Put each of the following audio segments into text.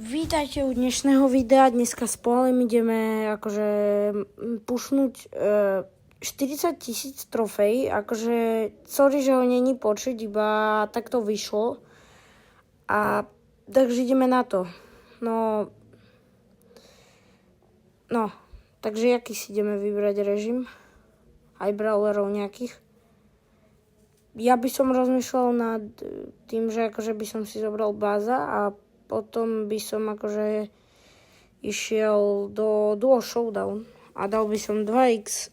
Vítajte u dnešného videa. Dneska s Pohalem ideme akože pušnúť 40 000 trofej. Akože, sorry, že ho není počuť, iba tak to vyšlo. A takže ideme na to. No, takže aký si ideme vybrať režim? Aj brawlerov nejakých. Ja by som rozmýšľal nad tým, že akože by som si zobral Baza a potom by som akože išiel do Duo Showdown a dal by som 2x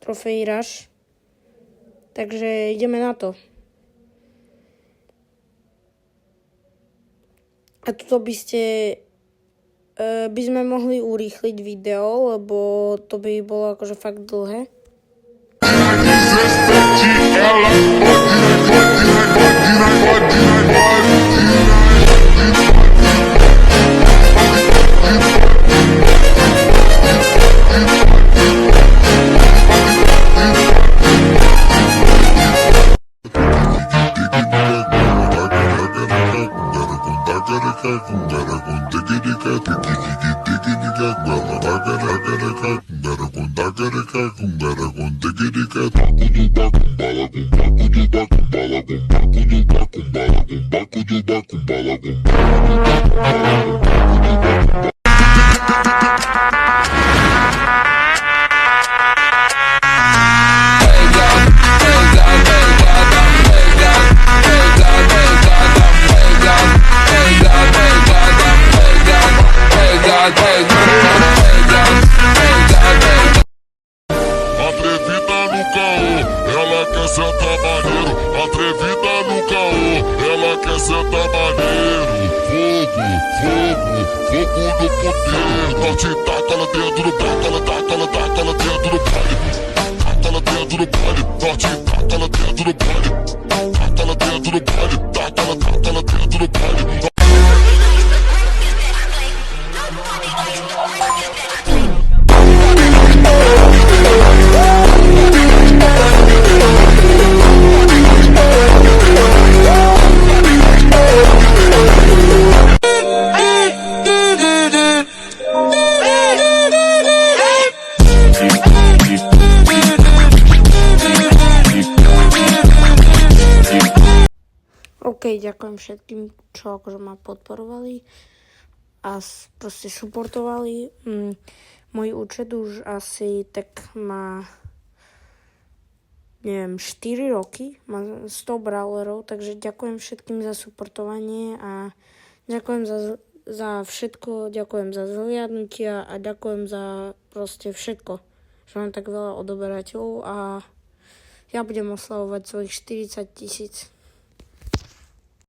trofej Rush. Takže ideme na to. A tuto by sme mohli urýchliť video, lebo to by bolo akože fakt dlhé. Ďakujem všetkým, čo akože ma podporovali a proste supportovali. Môj účet už asi tak má, neviem, 4 roky, má 100 brawlerov, takže ďakujem všetkým za supportovanie a ďakujem za všetko, ďakujem za zhliadnutia a ďakujem za proste všetko, že mám tak veľa odoberateľov a ja budem oslavovať svojich 40 000.